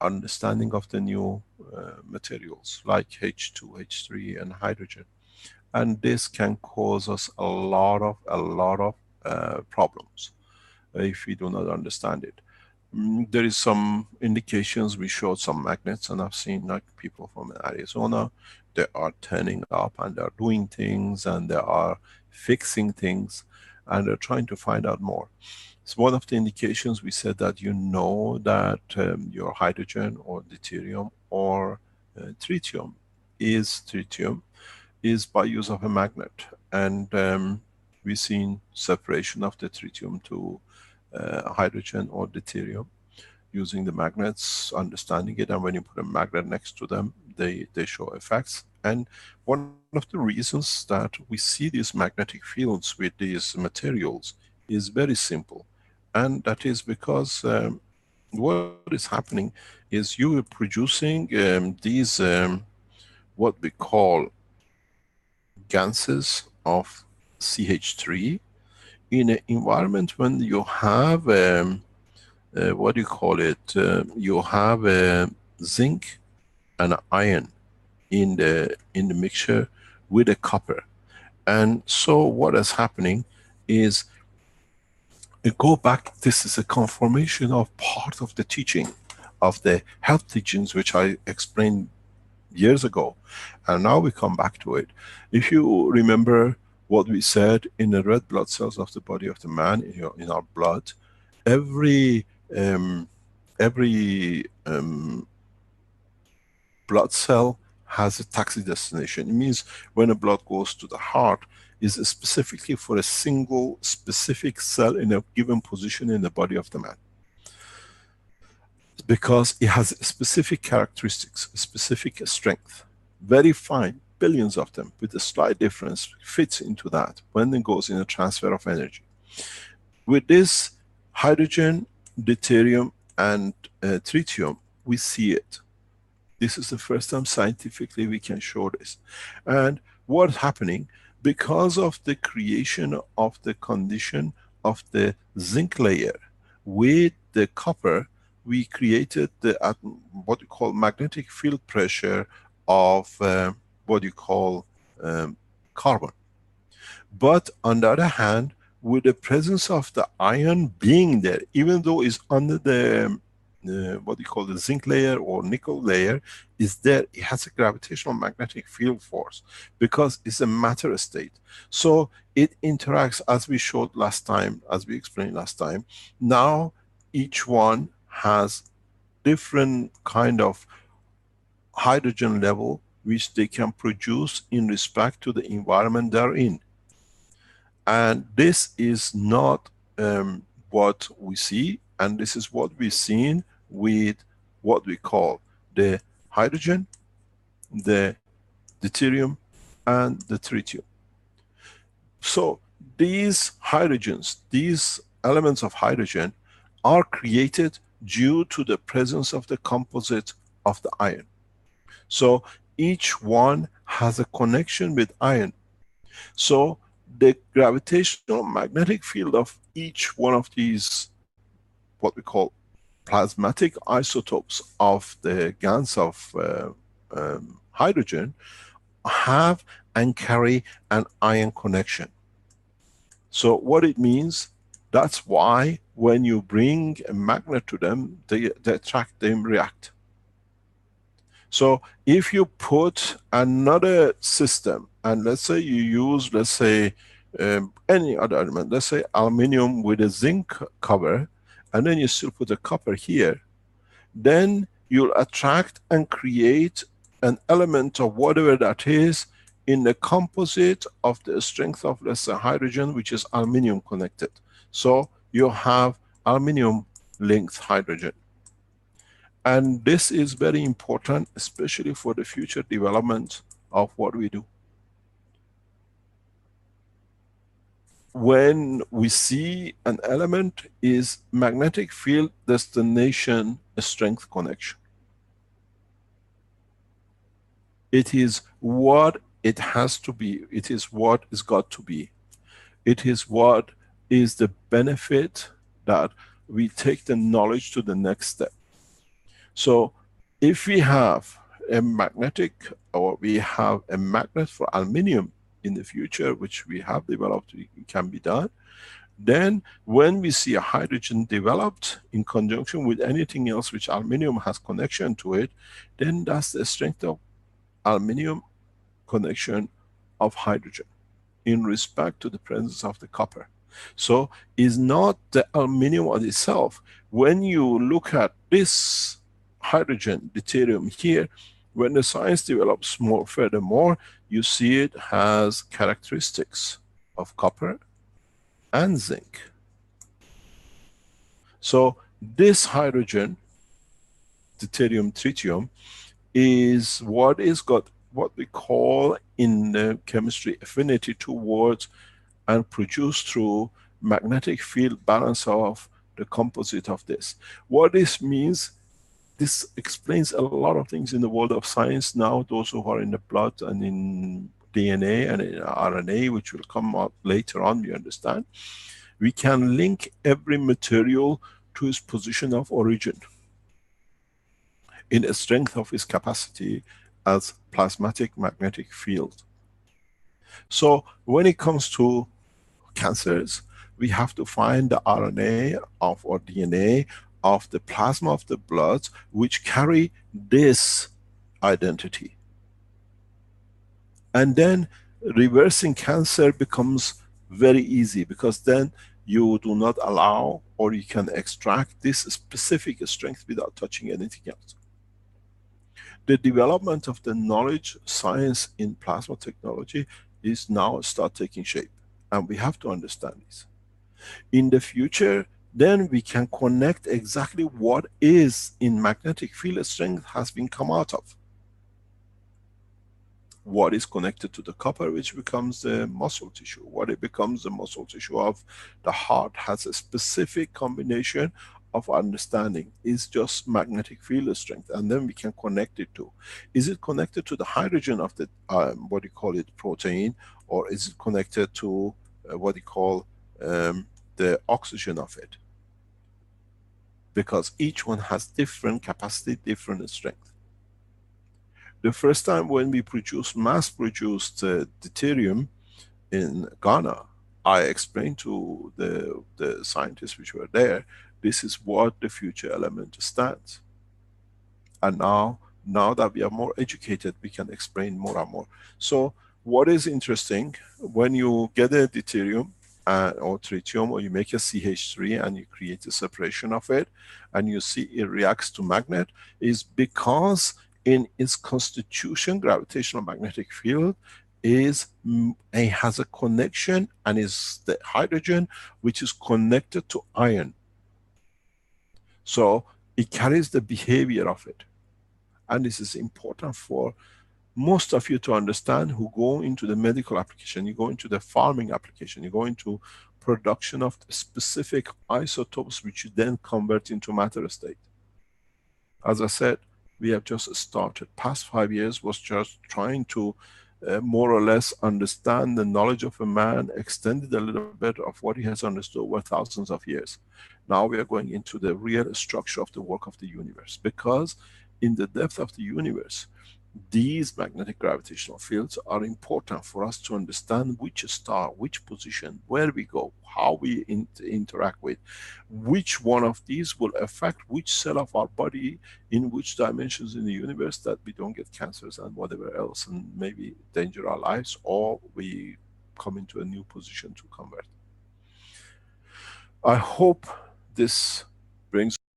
understanding of the new materials like H2, H3 and hydrogen. And this can cause us a lot of problems if we do not understand it. There is some indications. We showed some magnets, and I've seen like people from Arizona, they are turning up and they're doing things and they are fixing things and they're trying to find out more. So one of the indications we said that you know that your hydrogen or deuterium or tritium is by use of a magnet. And we've seen separation of the tritium to hydrogen or deuterium using the magnets, understanding it, and when you put a magnet next to them, they show effects. And one of the reasons that we see these magnetic fields with these materials is very simple, and that is because what is happening is you are producing these what we call gases of CH3 in an environment when you have what do you call it? You have zinc and iron in the mixture with a copper. And so what is happening is, go back, this is a confirmation of part of the teaching of the health teachings which I explained years ago, and now we come back to it. If you remember what we said, in the red blood cells of the body of the man, in our blood, every blood cell has a taxi destination. It means when a blood goes to the heart, is specifically for a single specific cell in a given position in the body of the man, because it has specific characteristics, specific strength, very fine, billions of them with a slight difference fits into that when it goes in a transfer of energy. With this hydrogen, deuterium and tritium, we see it. This is the first time scientifically we can show this. And what's happening, because of the creation of the condition of the zinc layer with the copper, we created the what you call magnetic field pressure of what you call carbon. But on the other hand, with the presence of the iron being there, even though it's under the what you call the zinc layer or nickel layer, is there, it has a gravitational magnetic field force because it's a matter state. So it interacts, as we showed last time, as we explained last time. Now each one has different kind of hydrogen level which they can produce in respect to the environment they're in. And this is not what we see, and this is what we've seen with what we call the hydrogen, the deuterium and the tritium. So these hydrogens, these elements of hydrogen, are created due to the presence of the composite of the iron. So each one has a connection with iron. So the gravitational magnetic field of each one of these, what we call plasmatic isotopes of the GaNs of hydrogen, have and carry an ion connection. So what it means, that's why when you bring a magnet to them, they attract, they react. So if you put another system, and let's say you use, let's say any other element, let's say aluminum with a zinc cover, and then you still put a copper here, then you'll attract and create an element of whatever that is in the composite of the strength of, let's say, hydrogen, which is aluminum connected. So you have aluminum linked hydrogen. And this is very important, especially for the future development of what we do. When we see an element is magnetic field destination strength connection. It is what it has to be. It is what it's got to be. It is what is the benefit that we take the knowledge to the next step. So If we have a magnetic, or we have a magnet for aluminium in the future, which we have developed, it can be done, then when we see a hydrogen developed in conjunction with anything else which aluminium has connection to it, then that's the strength of aluminium connection of hydrogen in respect to the presence of the copper. So is not the aluminium on itself. When you look at this hydrogen, deuterium here, when the science develops more, furthermore, you see it has characteristics of copper and zinc. So this hydrogen, deuterium, tritium, is what is got what we call in the chemistry affinity towards and produced through magnetic field balance of the composite of this. What this means, this explains a lot of things in the world of science now, those who are in the blood and in DNA and in RNA, which will come out later on, we understand. We can link every material to its position of origin in the strength of its capacity as plasmatic magnetic field. So when it comes to cancers, we have to find the RNA of or DNA of the plasma of the blood which carry this identity. And then reversing cancer becomes very easy, because then you do not allow, or you can extract this specific strength without touching anything else. The development of the knowledge science in plasma technology is now start taking shape, and we have to understand this. In the future, then we can connect exactly what is in magnetic field strength has been come out of. What is connected to the copper, which becomes the muscle tissue. What it becomes the muscle tissue of the heart has a specific combination of understanding. Is just magnetic field strength, and then we can connect it to. Is it connected to the hydrogen of the, what do you call it, protein, or is it connected to what you call the oxygen of it? Because each one has different capacity, different strength. The first time when we mass-produced deuterium in Ghana, I explained to the scientists which were there, this is what the future element stands. And now that we are more educated, we can explain more and more. So what is interesting, when you get a deuterium or tritium, or you make a CH3 and you create a separation of it, and you see it reacts to magnet, is because in its constitution, gravitational magnetic field is it has a connection, and is the hydrogen which is connected to iron. So it carries the behavior of it. And this is important for most of you to understand who go into the medical application, you go into the farming application, you go into production of specific isotopes which you then convert into matter state. As I said, we have just started. Past 5 years was just trying to more or less understand the knowledge of a man, extended a little bit of what he has understood over thousands of years. Now we are going into the real structure of the work of the universe, because in the depth of the universe, these magnetic gravitational fields are important for us to understand which star, which position, where we go, how we interact with, which one of these will affect which cell of our body in which dimensions in the universe, that we don't get cancers and whatever else, and maybe danger our lives, or we come into a new position to convert. I hope this brings